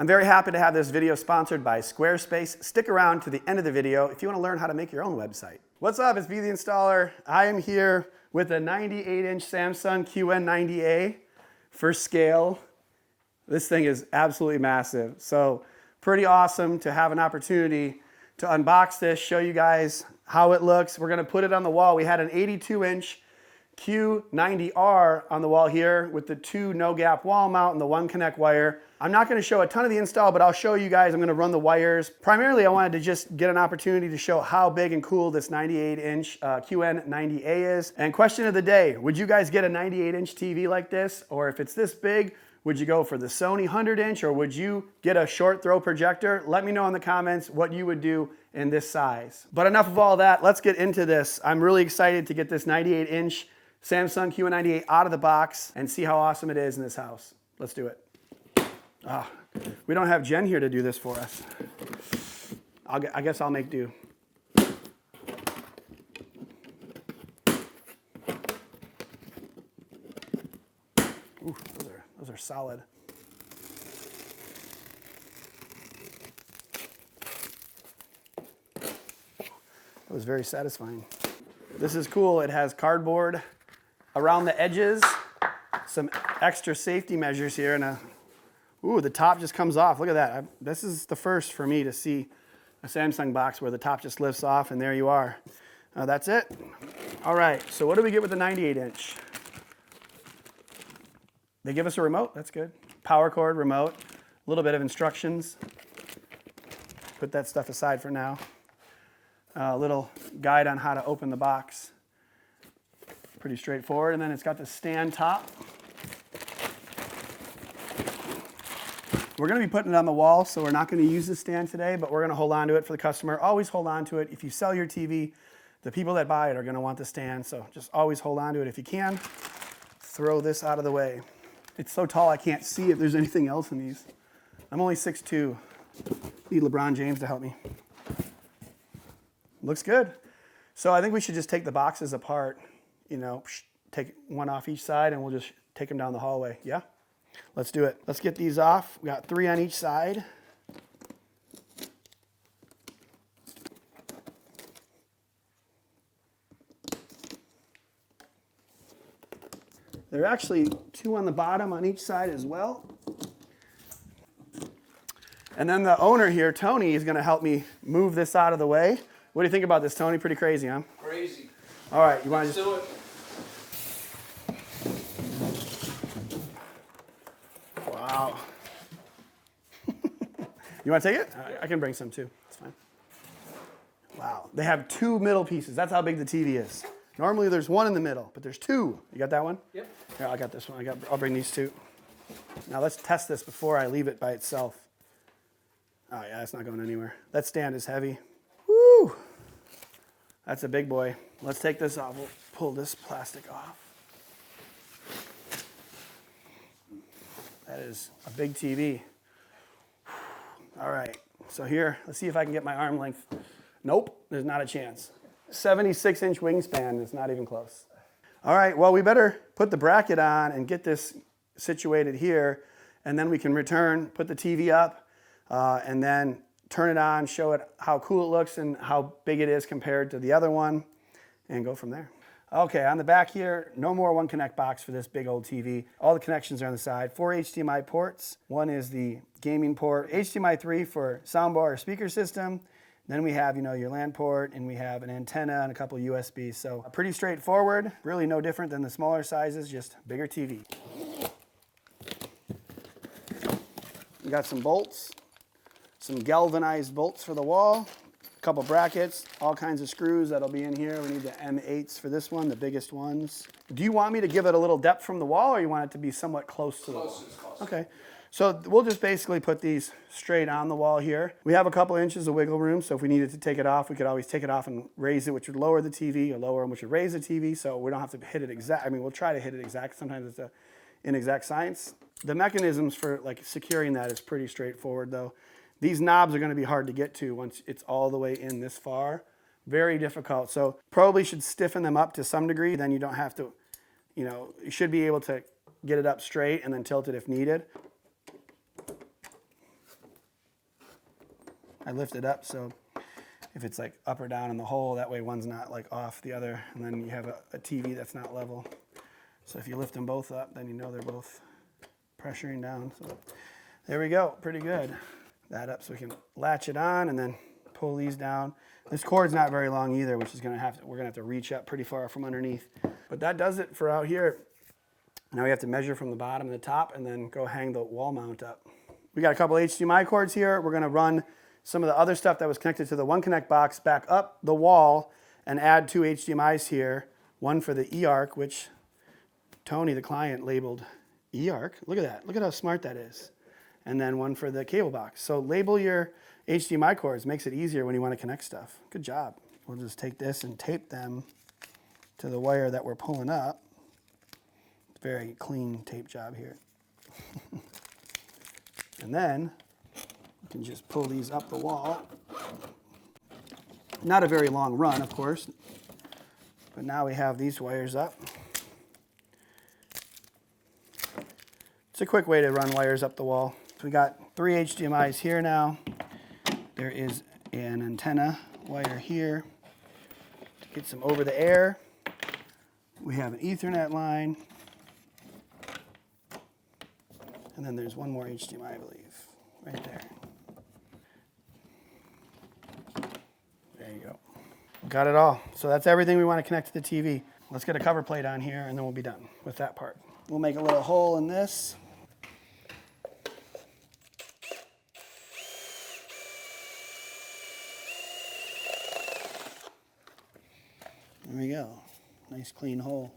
I'm very happy to have this video sponsored by Squarespace. Stick around to the end of the video if you want to learn how to make your own website. What's up, it's B the Installer. I am here with a 98-inch Samsung QN90A for scale. This thing is absolutely massive. So pretty awesome to have an opportunity to unbox this, show you guys how it looks. We're gonna put it on the wall. We had an 82-inch Q90R on the wall here with the 2 no-gap wall mount and the 1 connect wire. I'm not gonna show a ton of the install, but I'll show you guys. I'm gonna run the wires. Primarily, I wanted to just get an opportunity to show how big and cool this 98-inch QN90A is. And question of the day, would you guys get a 98-inch TV like this? Or if it's this big, would you go for the Sony 100-inch or would you get a short throw projector? Let me know in the comments what you would do in this size. But enough of all that, let's get into this. I'm really excited to get this 98-inch Samsung QN90A out of the box and see how awesome it is in this house. Let's do it. We don't have Jen here to do this for us. I guess I'll make do. Ooh, those are solid. That was very satisfying. This is cool. It has cardboard around the edges, some extra safety measures here, and ooh, the top just comes off. Look at that. This is the first for me to see a Samsung box where the top just lifts off, and there you are. That's it. All right, so what do we get with the 98-inch? They give us a remote. That's good. Power cord, remote, a little bit of instructions. Put that stuff aside for now. A little guide on how to open the box. Pretty straightforward. And then it's got the stand top. We're going to be putting it on the wall, so we're not going to use the stand today, but we're going to hold on to it for the customer. Always hold on to it. If you sell your TV, the people that buy it are going to want the stand, so just always hold on to it if you can. Throw this out of the way. It's so tall I can't see if there's anything else in these. I'm only 6'2". Need LeBron James to help me. Looks good. So I think we should just take the boxes apart, you know, take one off each side and we'll just take them down the hallway. Yeah? Let's do it. Let's get these off. We got 3 on each side. There are actually 2 on the bottom on each side as well. And then the owner here, Tony, is going to help me move this out of the way. What do you think about this, Tony? Pretty crazy, huh? Crazy. All right, you want to just do it? Wow. You want to take it? I can bring some too. It's fine. Wow. They have 2 middle pieces. That's how big the TV is. Normally there's 1 in the middle, but there's 2. You got that one? Yep. Here, I got this one. I'll bring these 2. Now let's test this before I leave it by itself. Oh yeah, it's not going anywhere. That stand is heavy. Woo! That's a big boy. Let's take this off. We'll pull this plastic off. That is a big TV. All right, so here, let's see if I can get my arm length. Nope, there's not a chance. 76-inch wingspan is not even close. All right, well, we better put the bracket on and get this situated here, and then we can return, put the TV up, and then turn it on, show it how cool it looks and how big it is compared to the other one, and go from there. Okay, on the back here, no more 1 connect box for this big old TV. All the connections are on the side. 4 HDMI ports. 1 is the gaming port. HDMI 3 for soundbar or speaker system. Then we have, you know, your LAN port, and we have an antenna and a couple of USBs. So pretty straightforward. Really no different than the smaller sizes, just bigger TV. We got some bolts. Some galvanized bolts for the wall, a couple brackets, all kinds of screws that'll be in here. We need the M8s for this one, the biggest ones. Do you want me to give it a little depth from the wall, or you want it to be somewhat close to the wall? Close. Okay, so we'll just basically put these straight on the wall here. We have a couple inches of wiggle room, so if we needed to take it off, we could always take it off and raise it, which would lower the TV, or lower them, which would raise the TV, so we don't have to hit it exact. I mean, we'll try to hit it exact. Sometimes it's an inexact science. The mechanisms for like securing that is pretty straightforward, though. These knobs are going to be hard to get to once it's all the way in this far. Very difficult. So probably should stiffen them up to some degree. Then you don't have to, you know, you should be able to get it up straight and then tilt it if needed. I lift it up so if it's like up or down in the hole, that way one's not like off the other, and then you have a TV that's not level. So if you lift them both up, then you know they're both pressuring down. So there we go, pretty good. That up so we can latch it on and then pull these down. This cord's not very long either, which is we're gonna have to reach up pretty far from underneath. But that does it for out here. Now we have to measure from the bottom to the top and then go hang the wall mount up. We got a couple HDMI cords here. We're gonna run some of the other stuff that was connected to the One Connect box back up the wall and add 2 HDMIs here. One for the eARC, which Tony, the client, labeled eARC. Look at that. Look at how smart that is. And then one for the cable box. So label your HDMI cords. Makes it easier when you want to connect stuff. Good job. We'll just take this and tape them to the wire that we're pulling up. Very clean tape job here. And then you can just pull these up the wall. Not a very long run, of course, but now we have these wires up. It's a quick way to run wires up the wall. So we got 3 HDMIs here now. There is an antenna wire here to get some over the air. We have an Ethernet line. And then there's one more HDMI, I believe, right there. There you go. Got it all. So that's everything we want to connect to the TV. Let's get a cover plate on here and then we'll be done with that part. We'll make a little hole in this. There we go. Nice clean hole.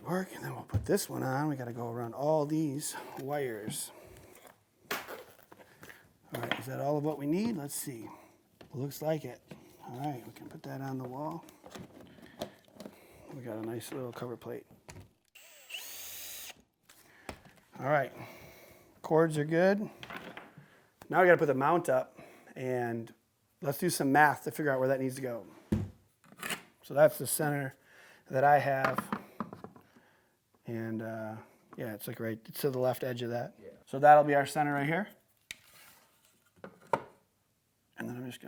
Work, and then we'll put this one on. We got to go around all these wires. All right, is that all of what we need? Let's see. Looks like it. All right, we can put that on the wall. We got a nice little cover plate. All right, cords are good. Now we got to put the mount up, and let's do some math to figure out where that needs to go. So that's the center that I have. And yeah, it's like right to the left edge of that. Yeah. So that'll be our center right here. And then I'm just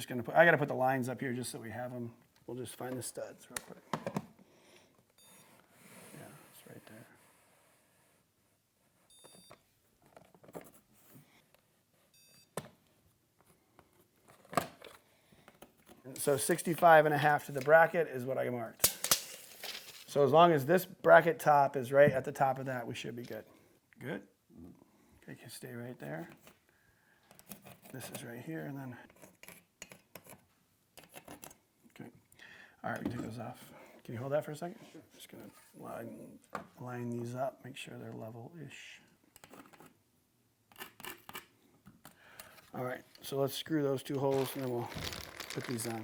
gonna put, I gotta put the lines up here just so we have them. We'll just find the studs real quick. Yeah, it's right there. So 65.5 to the bracket is what I marked. So as long as this bracket top is right at the top of that, we should be good. Good? Okay, can stay right there. This is right here, and then, okay. All right, we can take those off. Can you hold that for a second? Sure. Just gonna line these up, make sure they're level-ish. All right, so let's screw those 2 holes, and then we'll put these on.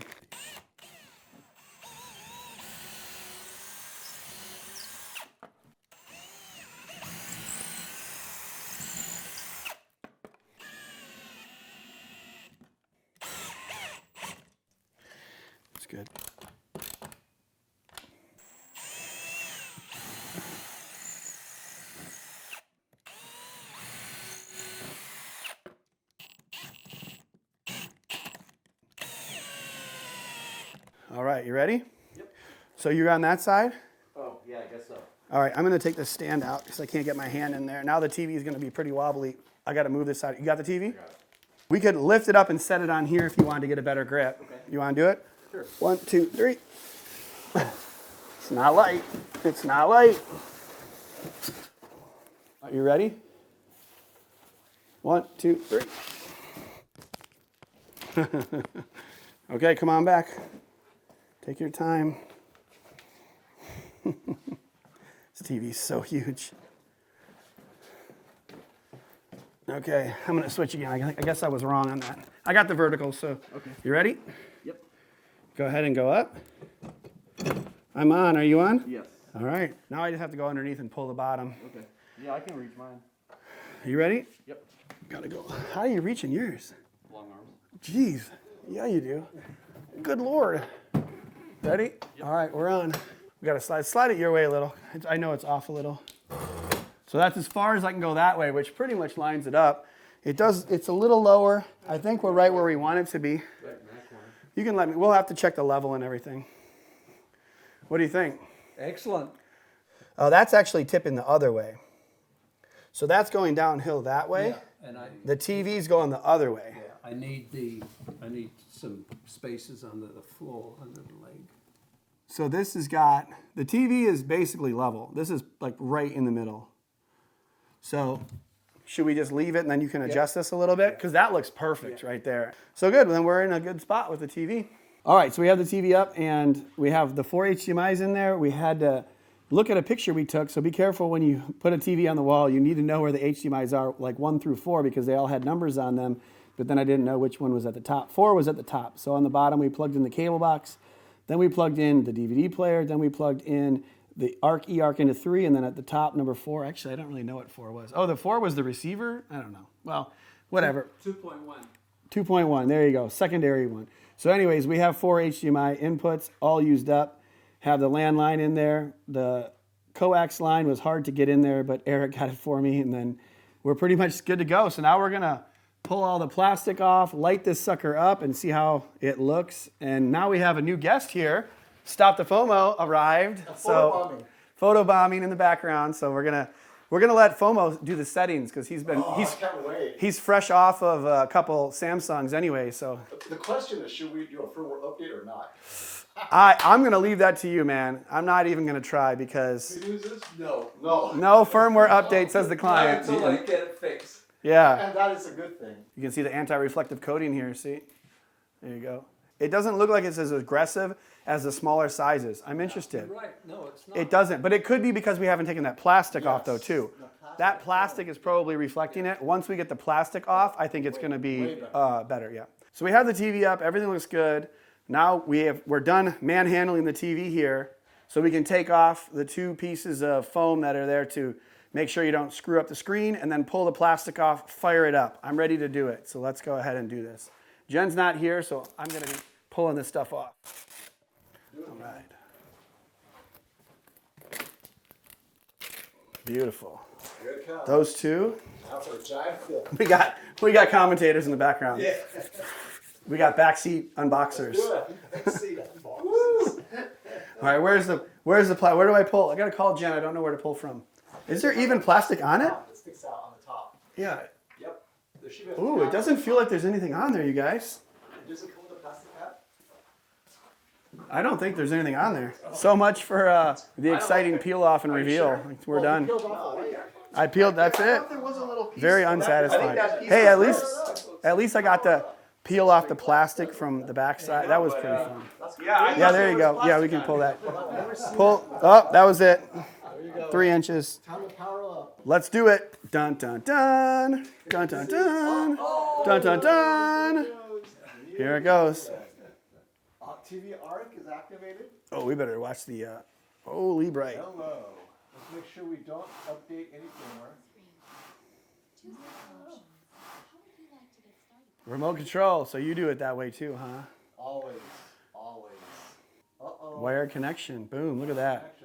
Good. All right, you ready? Yep. So you're on that side? Oh, yeah, I guess so. All right, I'm going to take the stand out because I can't get my hand in there. Now the TV is going to be pretty wobbly. I got to move this side. You got the TV? I got it. We could lift it up and set it on here if you wanted to get a better grip. Okay. You want to do it? Sure. 1, 2, 3. It's not light. It's not light. Are you ready? 1, 2, 3. Okay, come on back. Take your time. This TV is so huge. Okay, I'm gonna switch again. I guess I was wrong on that. I got the vertical, so okay. You ready? Yep. Go ahead and go up. I'm on. Are you on? Yes. All right. Now I just have to go underneath and pull the bottom. Okay. Yeah, I can reach mine. Are you ready? Yep. Gotta go. How are you reaching yours? Long arms. Jeez. Yeah, you do. Good Lord. Ready? Yep. All right, we're on. We got to slide it your way a little. I know it's off a little. So that's as far as I can go that way, which pretty much lines it up. It's a little lower. I think we're right where we want it to be. You can let me, we'll have to check the level and everything. What do you think? Excellent. Oh, that's actually tipping the other way. So that's going downhill that way. Yeah, and the TV's going the other way. I need some spaces under the floor, under the leg. So this has got, the TV is basically level. This is like right in the middle. So should we just leave it and then you can adjust this a little bit? Because that looks perfect right there. So good, then we're in a good spot with the TV. All right, so we have the TV up and we have the 4 HDMIs in there. We had to look at a picture we took, so be careful when you put a TV on the wall. You need to know where the HDMIs are, like 1 through 4, because they all had numbers on them, but then I didn't know which one was at the top. 4 was at the top. So on the bottom, we plugged in the cable box, then we plugged in the DVD player, then we plugged in the eARC into 3, and then at the top, number 4, actually, I don't really know what 4 was. Oh, the 4 was the receiver? I don't know. Well, whatever. 2.1. 2.1, there you go, secondary one. So anyways, we have 4 HDMI inputs, all used up. Have the landline in there. The coax line was hard to get in there, but Eric got it for me, and then we're pretty much good to go. So now we're gonna pull all the plastic off, light this sucker up, and see how it looks. And now we have a new guest here. Stop the FOMO arrived. Photo bombing in the background. So we're gonna let FOMO do the settings because I can't wait. He's fresh off of a couple Samsungs anyway. So the question is, should we do a firmware update or not? I'm going to leave that to you, man. I'm not even going to try because No. no firmware update, says the client. Until I get it fixed. Yeah. And that is a good thing. You can see the anti-reflective coating here, see? There you go. It doesn't look like it's as aggressive as the smaller sizes. I'm interested. You're right. No, it's not. It doesn't, but it could be because we haven't taken that plastic off though too. That plastic is probably reflecting it. Once we get the plastic off, I think it's going to be better, yeah. So we have the TV up, everything looks good. Now we're done manhandling the TV here, so we can take off the 2 pieces of foam that are there to make sure you don't screw up the screen, and then pull the plastic off, fire it up. I'm ready to do it, so let's go ahead and do this. Jen's not here, so I'm going to be pulling this stuff off. All right. Beautiful. Those 2. We got commentators in the background. Yeah. We got backseat unboxers. All right, where's the where do I pull? I gotta call Jen. I don't know where to pull from. Is there even plastic on it? It sticks out on the top. Yeah. Yep. Ooh, it doesn't feel like there's anything on there, you guys. Does it come with a plastic cap? I don't think there's anything on there. So much for the exciting peel off and reveal. We're done. I peeled. That's it. Very unsatisfying. Hey, at least I got to peel off the plastic from the back side. That was pretty fun. Yeah, there you go. Yeah, we can pull that. Pull. Oh, that was it. 3 inches. Let's do it. Dun dun dun. Dun dun dun. Dun dun dun. Here it goes. TV ARC is activated. Oh, we better watch the. Holy bright. Hello. Let's make sure we don't update any firmware. Remote control. So you do it that way too, huh? Always. Uh-oh. Wire connection. Boom. Look at that.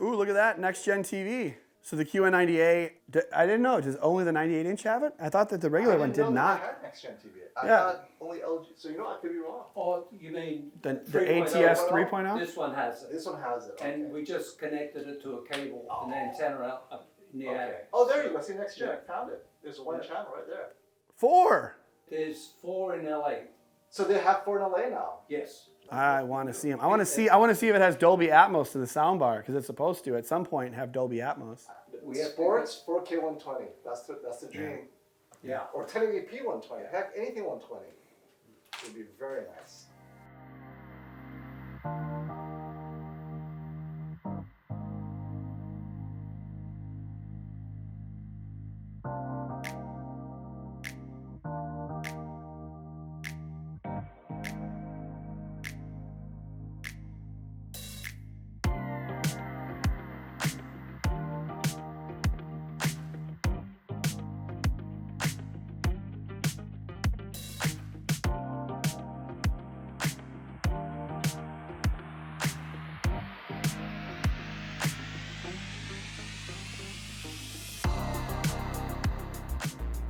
Ooh, look at that. Next gen TV. So the QN98, I didn't know. Does only the 98-inch have it? I thought that the regular one did not. I had next gen TV. I thought only LG. So you know I could be wrong. Oh, you mean The ATS 3.0? this one has it. This one has it. And we just connected it to a cable and the antenna up in the attic. Oh, there you go. See, next gen. I found it. There's one channel right there. 4. There's 4 in LA. So they have 4 in LA now. Yes. I want to see them. I want to see if it has Dolby Atmos to the soundbar because it's supposed to at some point have Dolby Atmos. We have sports 4K 120. That's the dream. Yeah. Or 1080p 120. Heck, anything 120 would be very nice.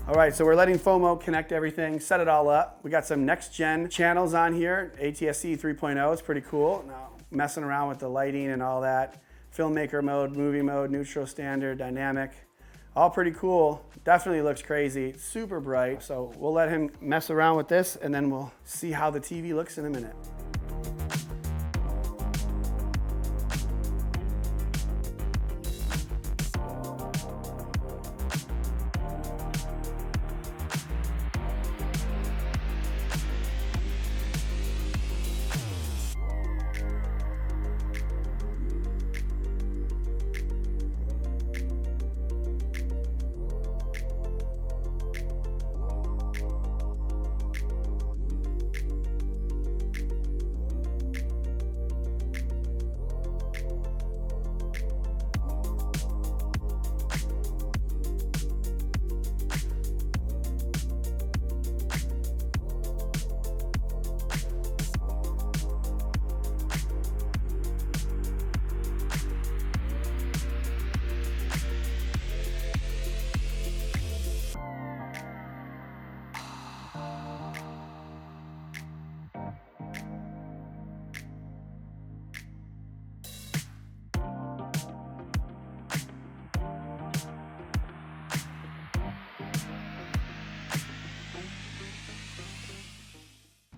All right, so we're letting FOMO connect everything, set it all up. We got some next gen channels on here. ATSC 3.0 is pretty cool. Now, messing around with the lighting and all that. Filmmaker mode, movie mode, neutral, standard, dynamic. All pretty cool. Definitely looks crazy, super bright. So we'll let him mess around with this and then we'll see how the TV looks in a minute.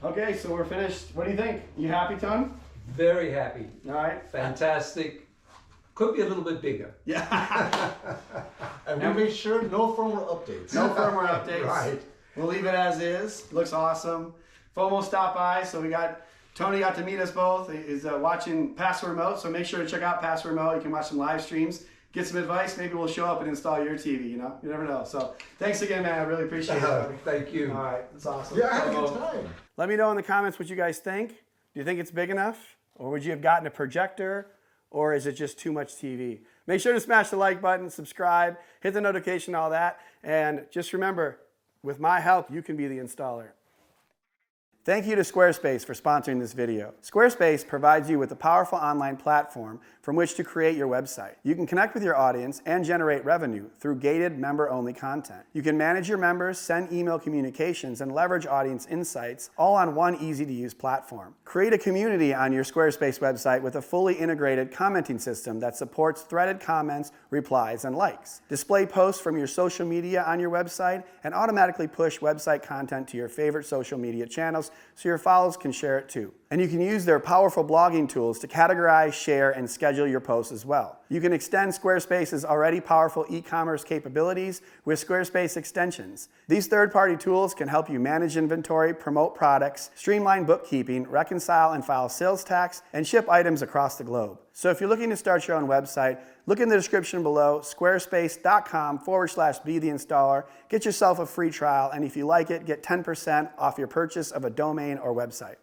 Okay, so we're finished. What do you think? You happy, Tone? Very happy. All right. Fantastic. Could be a little bit bigger. Yeah. And we made sure no firmware updates. No firmware updates. Right. We'll leave it as is. Looks awesome. FOMO stopped by, so Tony got to meet us both. He's watching Password Remote, so make sure to check out Password Remote. You can watch some live streams, get some advice. Maybe we'll show up and install your TV, you know? You never know. So thanks again, man. I really appreciate it. Thank you. All right, that's awesome. Yeah, I had a good time. Let me know in the comments what you guys think. Do you think it's big enough? Or would you have gotten a projector? Or is it just too much TV? Make sure to smash the like button, subscribe, hit the notification, all that. And just remember, with my help, you can be the installer. Thank you to Squarespace for sponsoring this video. Squarespace provides you with a powerful online platform from which to create your website. You can connect with your audience and generate revenue through gated member-only content. You can manage your members, send email communications, and leverage audience insights all on one easy-to-use platform. Create a community on your Squarespace website with a fully integrated commenting system that supports threaded comments, replies, and likes. Display posts from your social media on your website and automatically push website content to your favorite social media channels so your followers can share it too. And you can use their powerful blogging tools to categorize, share, and schedule your posts as well. You can extend Squarespace's already powerful e-commerce capabilities with Squarespace extensions. These third-party tools can help you manage inventory, promote products, streamline bookkeeping, reconcile and file sales tax, and ship items across the globe. So if you're looking to start your own website, look in the description below, squarespace.com/be-the-installer. Get yourself a free trial, and if you like it, get 10% off your purchase of a domain or website.